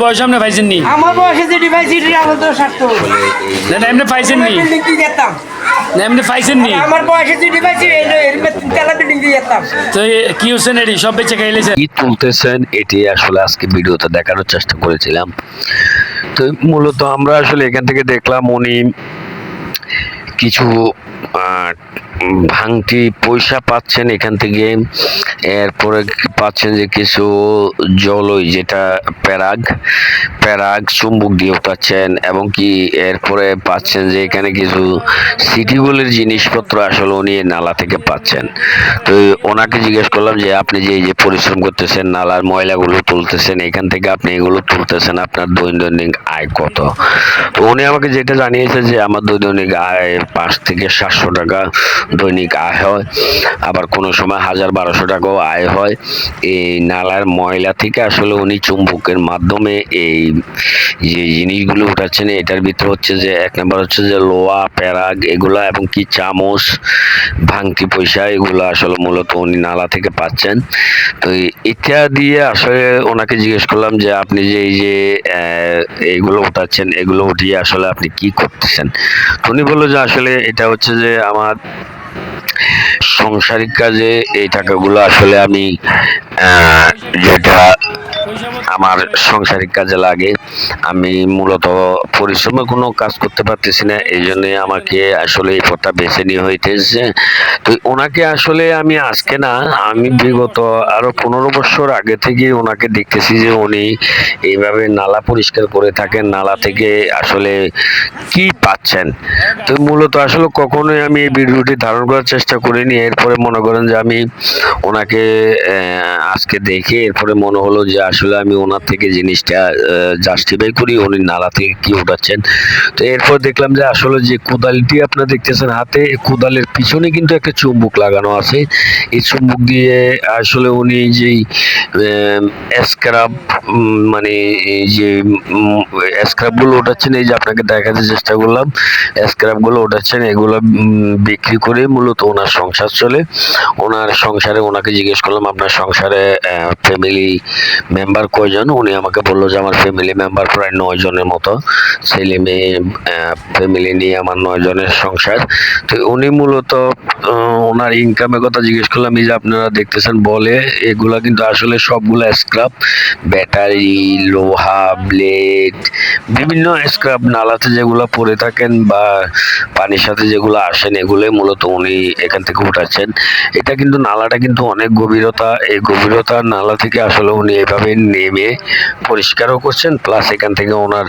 বয়স আপনি পাইছেন নি? আমার বয়সে যেটি পাইছি এটি আমার তো স্বার্থ না এমনি পাইছেন নি? বিল্ডিং দিয়ে যেতাম। না এমনি পাইছেন নি? আমার বয়সে যেটি পাইছি তিনতলা বিল্ডিং দিয়ে যেতাম। তো কি হচ্ছেন এটি সব বেঁচে খাইলেছেন? কি তুলতেছেন এটি আসলে আজকে ভিডিওতে দেখানোর চেষ্টা করেছিলাম। তো মূলত আমরা আসলে এখান থেকে দেখলাম উনি কিছু ভাঙতি পয়সা পাচ্ছেন এখান থেকে, এরপরে পাচ্ছেন যে কিছু জলই যেটা প্যারাগ প্যারাগ চুম্বক দিয়ে উঠাচ্ছেন, এবং কি এরপরে পাচ্ছেন যে এখানে কিছু সিটিগুলির জিনিসপত্র আসলে উনি নালা থেকে পাচ্ছেন। তো ওনাকে জিজ্ঞেস করলাম যে আপনি যে এই যে পরিশ্রম করতেছেন, নালার ময়লাগুলো তুলতেছেন, এখান থেকে আপনি এগুলো তুলতেছেন, আপনার দৈনন্দিন আয় কত? তো উনি আমাকে যেটা জানিয়েছে যে আমার দৈনিক আয় 5 থেকে 700 টাকা দৈনিক আয় হয়, আবার কোনো সময় 1000-1200 টাকাও আয় হয়। এই নালার ময়লা থেকে আসলে উনি চুম্বকের মাধ্যমে এই যে জিনিসগুলো উঠাচ্ছেন, এটার ভিতরে হচ্ছে যে 1 নম্বর হচ্ছে যে লোহা প্যারাগ এগুলা, এবং কি চামচ ভাঙতি পয়সা এগুলো আসলে মূলত উনি নালা থেকে পাচ্ছেন। তো এটা দিয়ে আসলে ওনাকে জিজ্ঞেস করলাম যে আপনি যে এই যে এগুলো উঠাচ্ছেন, এগুলো উঠিয়ে আসলে আপনি কি করতেছেন? তো উনি বললো যে আসলে এটা হচ্ছে যে আমার সাংসারিক কাজে এই টাকাগুলো আসলে আমি যেটা আমার সাংসারিক কাজে লাগে, আমি মূলত পরিশ্রমে কোনো কাজ করতে পারতেছি না, এই জন্য আমাকে আসলে এই পথটা বেছে নিয়ে হইতেছে। তো ওনাকে আসলে আমি আজকে না, আমি বিগত আরো 15 বছর আগে থেকে ওনাকে দেখতেছি যে উনি এইভাবে নালা পরিষ্কার করে থাকেন, নালা থেকে আসলে কি পাচ্ছেন। তো মূলত আসলে কখনোই আমি এই ভিডিওটি ধারণ করার চেষ্টা করিনি, এরপরে মনে করেন যে আমি ওনাকে আজকে দেখে এরপরে মনে হলো যে আসলে আমি ওনার থেকে জিনিসটা জাস্টিফাই করি উনি নালা থেকে কি উঠাচ্ছেন। তো এরপর দেখলাম যে আসলে যে কোদালটি আপনারা দেখতেছেন হাতে, কোদালের পিছনে কিন্তু একটা চুম্বক লাগানো আছে। এই চুম্বক দিয়ে আসলে উনি যেই স্ক্রাব মানে এই যে স্ক্রাবগুলো ওঠাচ্ছেন, এই যে আপনাকে দেখাতে চেষ্টা করলাম স্ক্রাবগুলো ওঠাচ্ছেন, এগুলো বিক্রি করে মূলত ওনার সংসার চলে। ওনার সংসারে ওনাকে জিজ্ঞেস করলাম আপনার সংসারে ফ্যামিলি মেম্বার কয়জন? উনি আমাকে বললো যে আমার ফ্যামিলি মেম্বার প্রায় 9 জনের মতো, ছেলে মেয়ে ফ্যামিলি নিয়ে আমার 9 জনের সংসার। তো উনি মূলত ওনার ইনকামের কথা জিজ্ঞেস করলাম, এই যে আপনারা দেখতেছেন বলে এগুলা কিন্তু আসলে সবগুলা স্ক্রাব, ব্যাটারি, লোহা, ব্লেড, বিভিন্ন স্ক্রাব নালাতে যেগুলো পড়ে থাকেন বা পানির সাথে যেগুলো আসেন, এগুলোই মূলত উনি এখান থেকে উঠাচ্ছেন। এটা কিন্তু নালাটা কিন্তু অনেক গভীরতা, এই গভীরতা নালা থেকে আসলে উনি এভাবে নেমে পরিষ্কারও করছেন, প্লাস এখান থেকে ওনার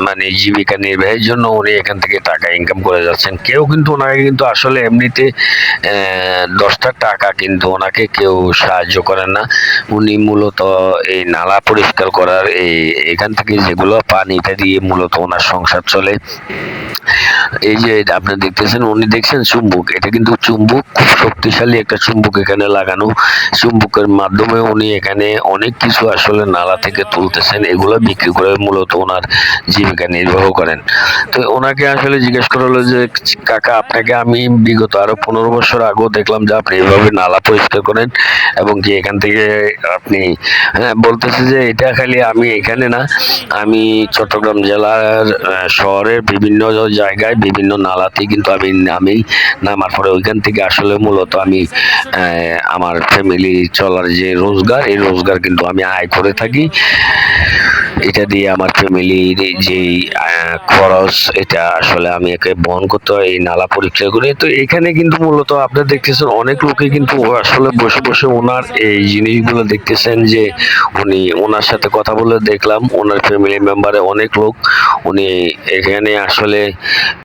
মানে জীবিকা নির্বাহের জন্য উনি এখান থেকে টাকা ইনকাম করে যাচ্ছেন। কেউ কিন্তু ওনাকে কিন্তু আসলে এমনিতে 10টা টাকা কিন্তু ওনাকে কেউ সাহায্য করেন না। উনি মূলত এই নালা পরিষ্কার করার এখান থেকে যেগুলো পানিটা দিয়ে মূলত ওনার সংসার চলে। এই যে আপনি দেখতেছেন, উনি দেখছেন চুম্বক, এটা কিন্তু চুম্বক, খুব শক্তিশালী একটা চুম্বক এখানে লাগানো। চুম্বকের মাধ্যমে উনি এখানে অনেক কিছু আসলে নালা থেকে তুলতেছেন, এগুলো বিক্রি করে মূলত ওনার জীবিকা নির্বাহ করেন। তো ওনাকে আসলে জিজ্ঞেস করা হলো যে কাকা আপনাকে আমি বিগত আরো 15 বছর আগেও দেখলাম যে আপনি এভাবে নালা পরিষ্কার করেন, এবং কি এখান থেকে আপনি বলতেছে যে এটা খালি আমি এখানে না, আমি চট্টগ্রাম জেলার শহরের বিভিন্ন জায়গায় বিভিন্ন নালাতে কিন্তু আমি নামার পরে ওইখান থেকে আসলে মূলত আমি আমার ফ্যামিলি চলার যে রোজগার, এই রোজগার কিন্তু আমি আয় করে থাকি। এটা দিয়ে আমার ফ্যামিলির যেই খরচ, এটা আসলে আমি একে বহন করতে হয় এই নালা পরিষ্কার করে। তো এখানে কিন্তু মূলত আপনারা দেখতেছেন অনেক লোকে কিন্তু আসলে বসে বসে ওনার এই জিনিসগুলো দেখতেছেন, যে উনি ওনার সাথে কথা বলে দেখলাম ওনার ফ্যামিলি মেম্বারে অনেক লোক, উনি এখানে আসলে